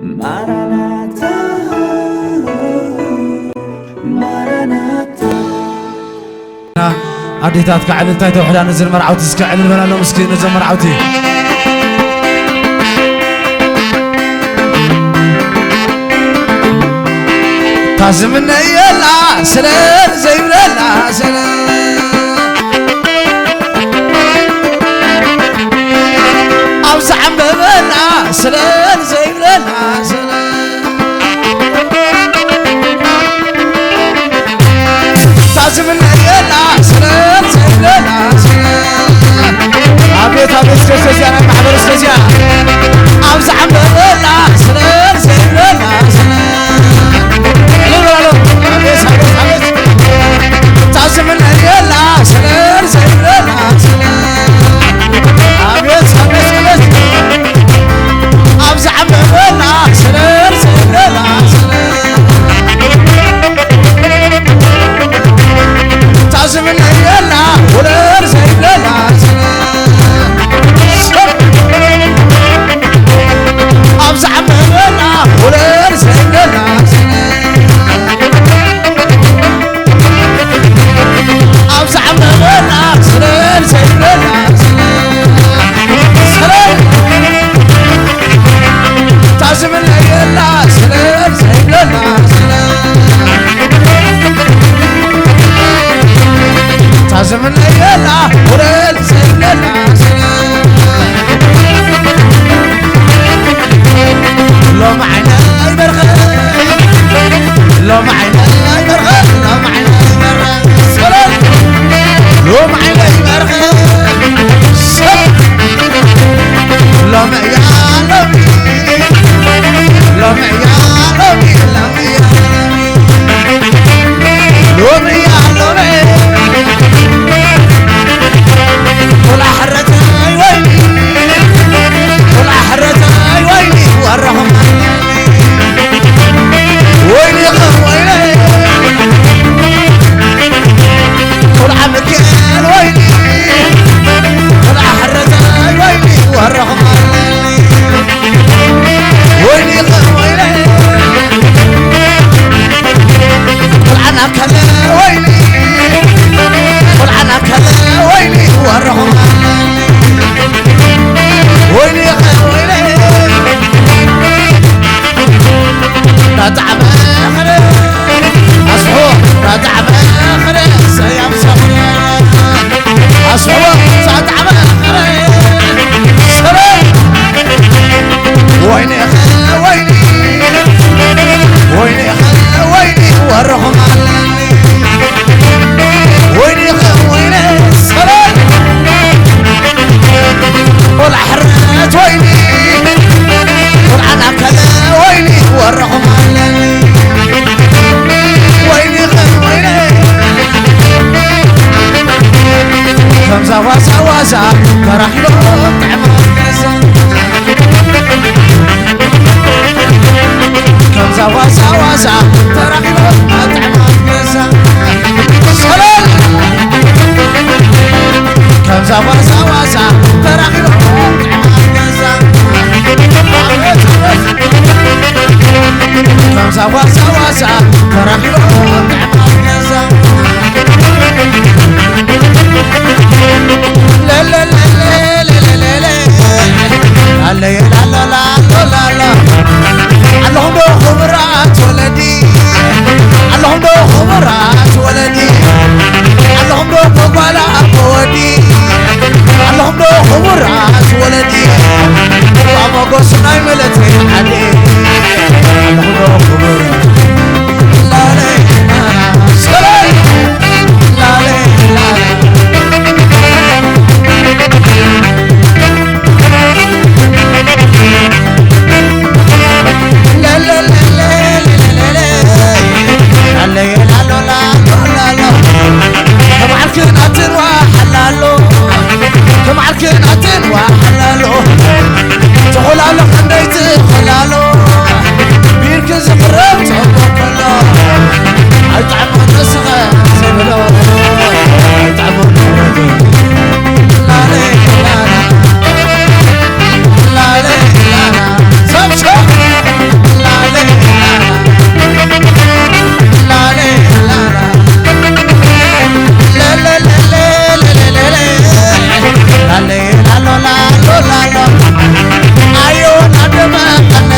Maranatha, Maranatha. أديتات كعلن تايتو وحدة نزل مرعوتي سكعلن ولا لو مسكين نزل مرعوتي تازمنا يلا سلام زي ولا سلام أوسع بلا سلام زي ولا سلام تازمنا يلا سلام زي ولا سلام أبيت سكسي أنا محضر سكسي أوسع بلا سلام زي ولا سلام تعزمنا يلا سلام زي ولا سلام أبيت أوسع بلا سلام زي ولا سلام تعزمنا يلا ولا زي ولا سلام أوسع بلا ولا زي ولا سلام أوسع بلا سلام زي ولا سلام تعزمنا يلا سلام زي ولا سلام تعزمنا يلا ولا زي ولا سلام لو معنا يبرغ لو معنا يبرغ لو معنا يبرغ سلام لو معنا يبرغ سلام لو معنا لو معنا لو معنا ولا حرتاي ويني ولا حرتاي ويني والرحم ويني ويني ولا عمكان ويني ولا حرتاي ويني والرحم ويني ويني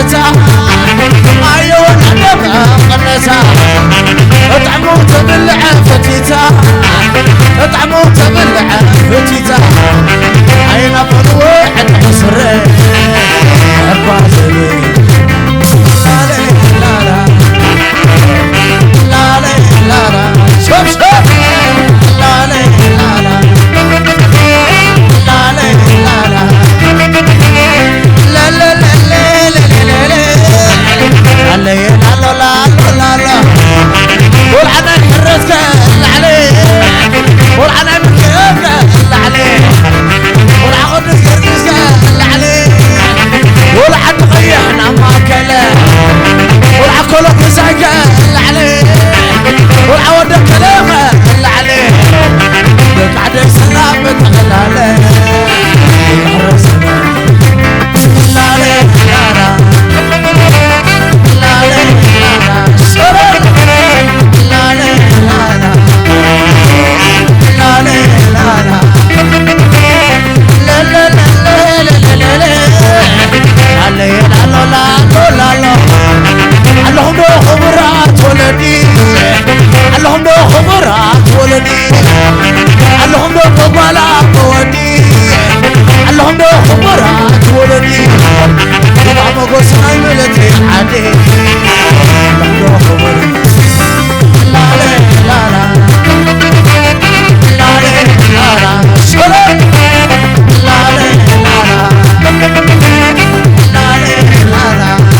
قنتا أيوة نعلم قنتا اطعموا تبلع فتيتا اطعموا تبلع فتيتا عين أبو واحد مصري أربع سنين لا لا لا لا لا لا شوف شوف لا لا لا لا لا لا لا لا لا لا لا لا لا لا لا والعنا حرتك اللي عليه والعنا مكيفك اللي عليه والعقد كرنسك اللي عليه والعد غيحنا ما كله والعقل كساك اللي عليه والعود كلامه اللي عليه قاعد يسلم بتغلى عليه لا لا لا اللهم خبرات ولدي اللهم قبلات ولدي اللهم خبرات ولدي طعم قصاي ملتي عادي اللهم خبرات لا لا لا لا لا لا لا شرب لا لا لا لا لا لا لا لا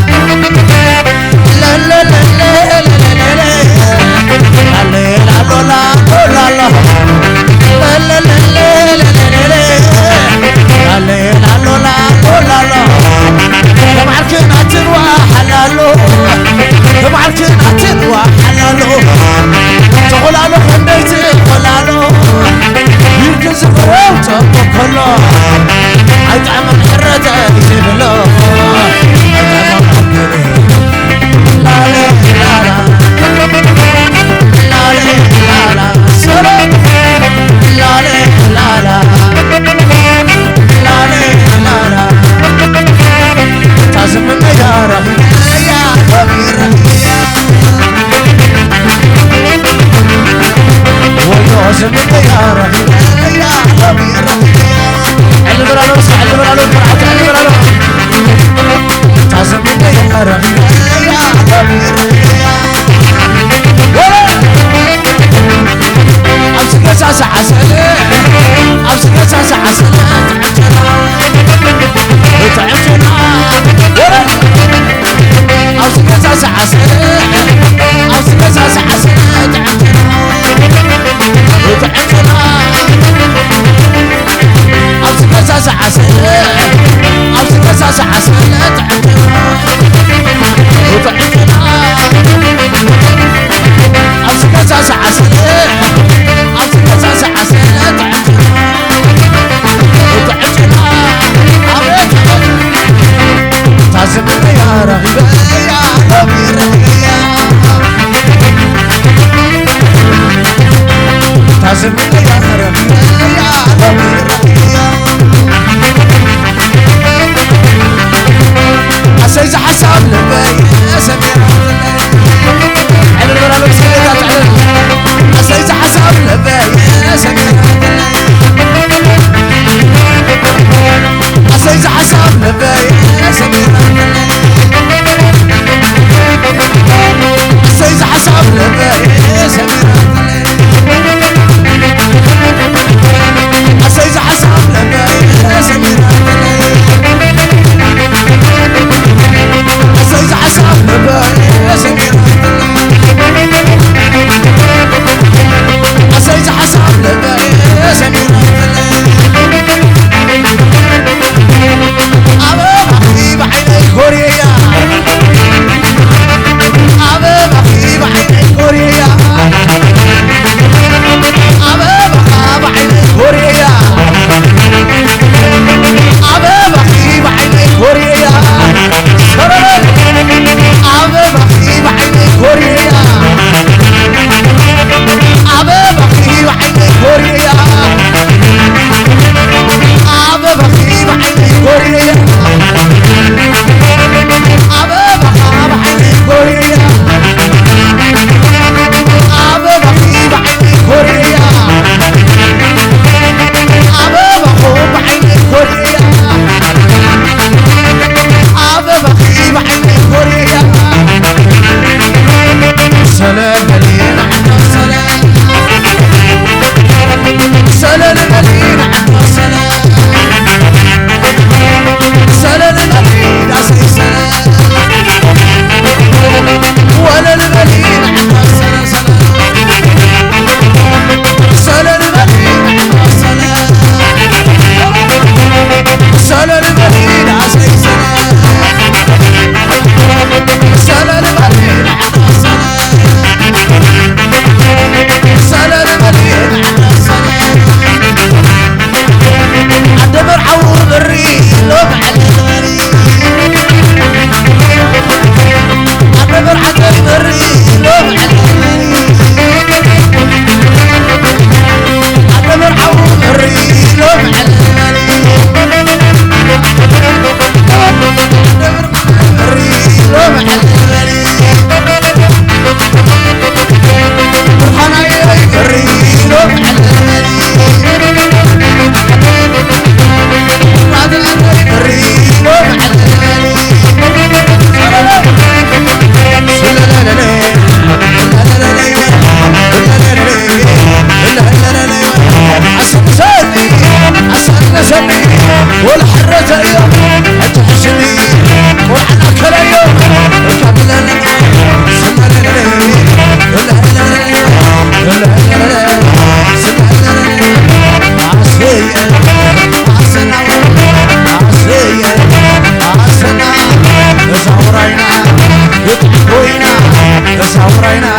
وراينا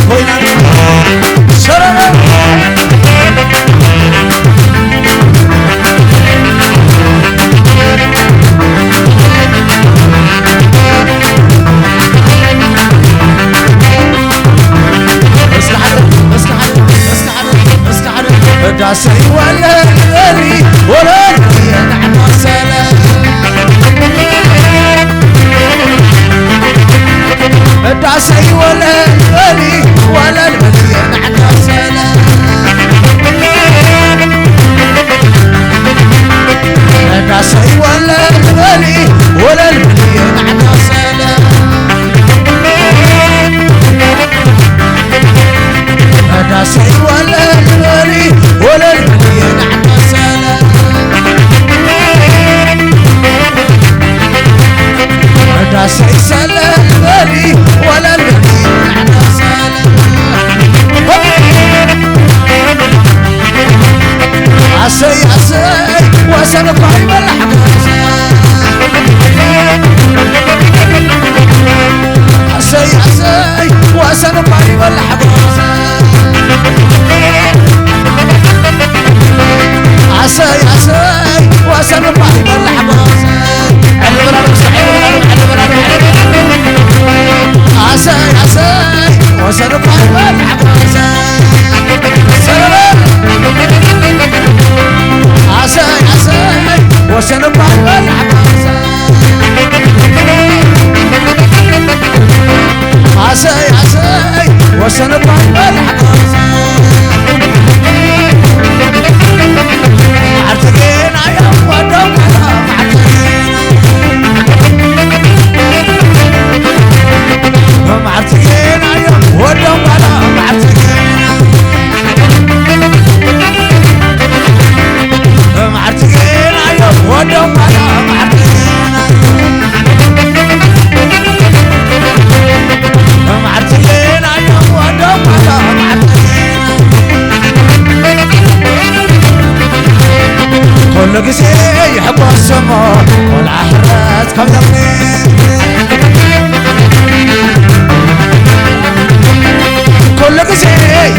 خوينا شرنا داسي ولا غالي ولا نعم سلام داسي ولا غالي ولا نعم سلام داسي ولا غالي ولا نعم سلام داسي ولا غالي ولا المليون عنا سلام داسي سلام غالي ولا المليون عنا سلام عسي عسي وسن طيب الحماسة عسي عسي وسن طيب الحماسة عساي عساي واسن طيب الحماسة عساي عساي واسن طيب الحماسة عساي عساي واسن طيب الحماسة عساي عساي واسن طيب الحماسة معرتقين يا ودم معرتقين يا ودم معرتقين يا ودم معرتقين يا ودم كل قسي يحب السما والعهرات كم يغني كل قسي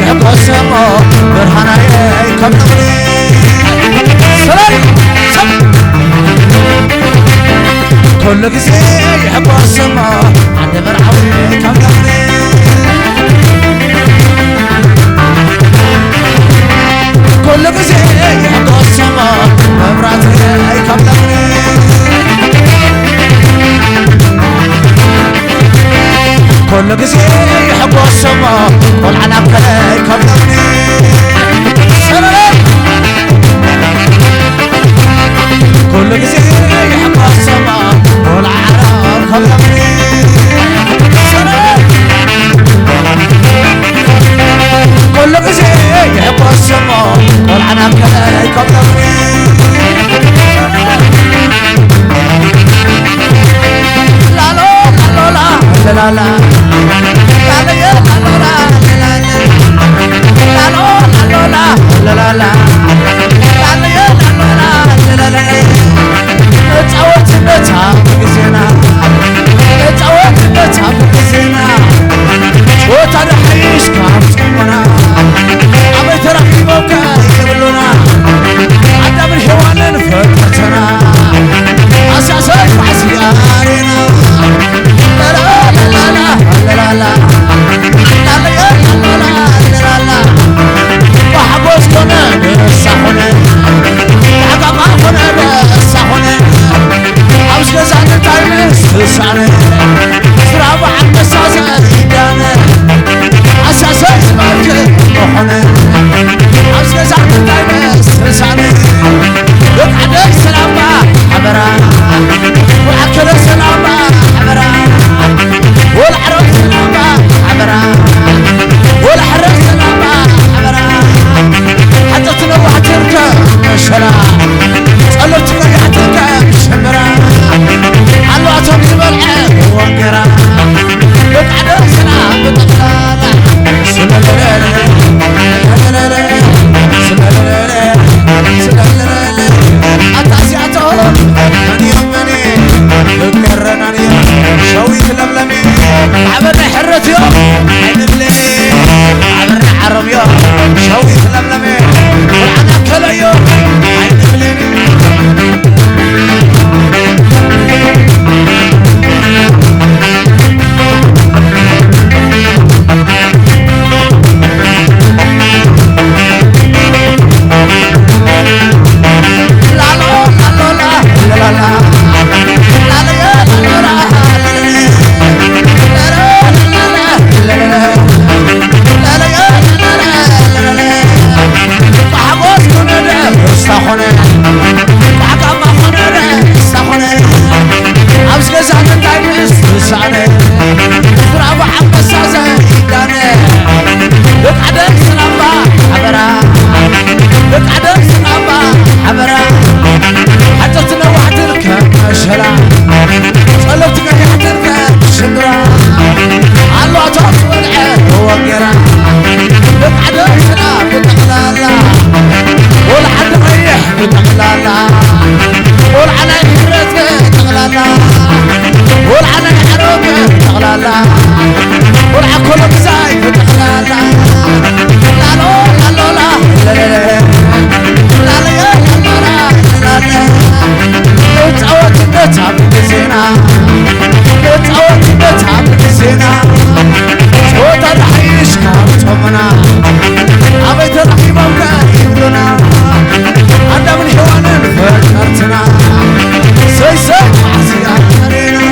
يحب السما برهناي كم يغني كل قسي يحب السما عند برعوي كم يغني كل قسي يحب السما مبراتي كم يغني كل قسي يحب السما والعنب كم يغني كل قسي يحب السما والعرب كم يغني كل قسي يحب السما والعنب كم يغني لا لا لا لا لا لا لا يا لا لا لا لا لا لا لا لا يا لا لا لا تعودت بتها بزينة تعودت بتها بزينة وترحيش كابتنا عبيت رحيبك يبلونا عدم الحوان نفتتنا أساسك عسيارنا لا لا لا لا لا لا لا لا يا لا لا لا لا وحبوسكنا بالصحونة عقب عفنا بالصحونة عبس لزعن التايمين ساني برافو حبسا زيداني لك عدم سنابا حبرا لك عدم سنابا حبرا حتى تنوعت لك شلا صلبت قيعت لك شمرا علو عطاس والعين وقرا لك عدم سناب بتقلالا والعد ريح بتقلالا والعنا يحرت بتقلالا والعنا يحرق بتقلالا والعكل بزاي بتقلالا لالو لالو لا لا لا لا لا نتعوت نتعب بزينا نتعوت نتعب بزينا صوت الحيش كارتمنا عبيت الحباب كايبلنا عند من حوان فكرتنا سيسا عزيزي علينا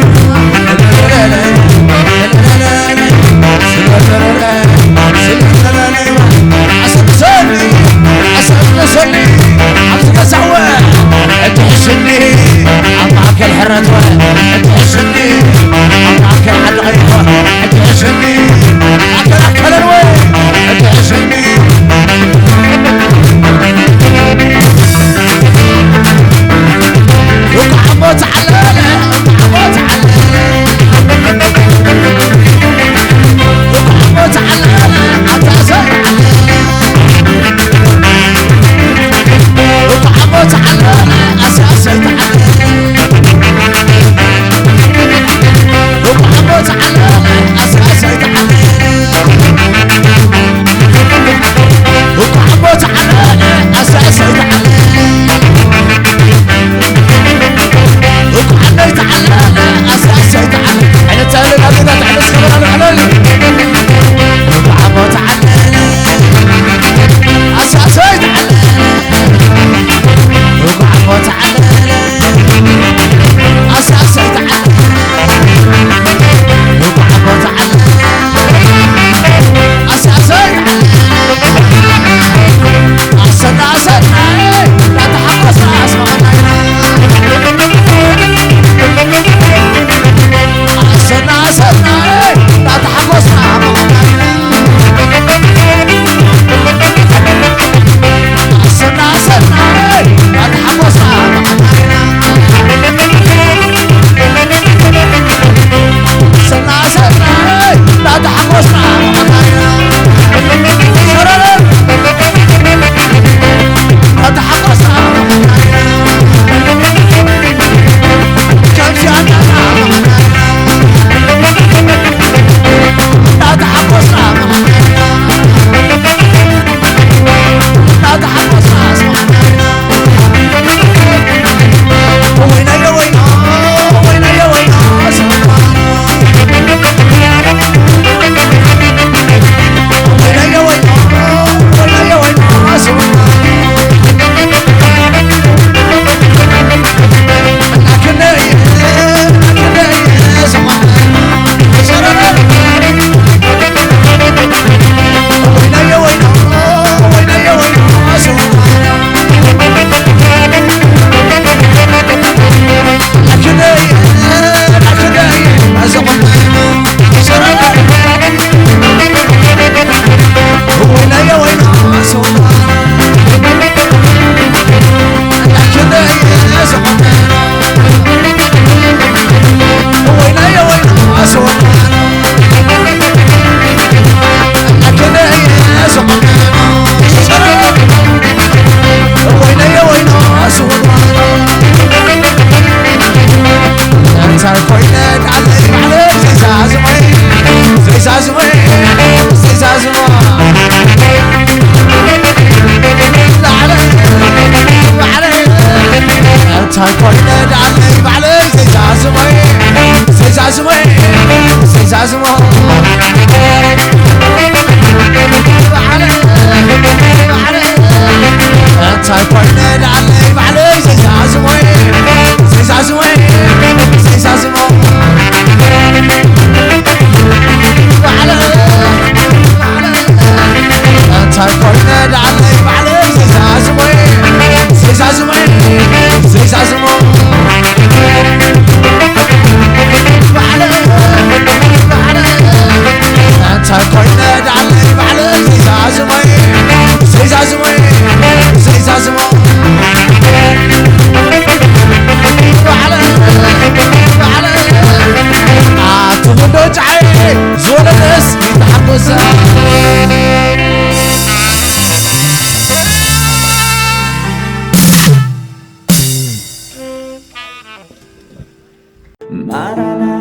ኢየሱስ Maranatha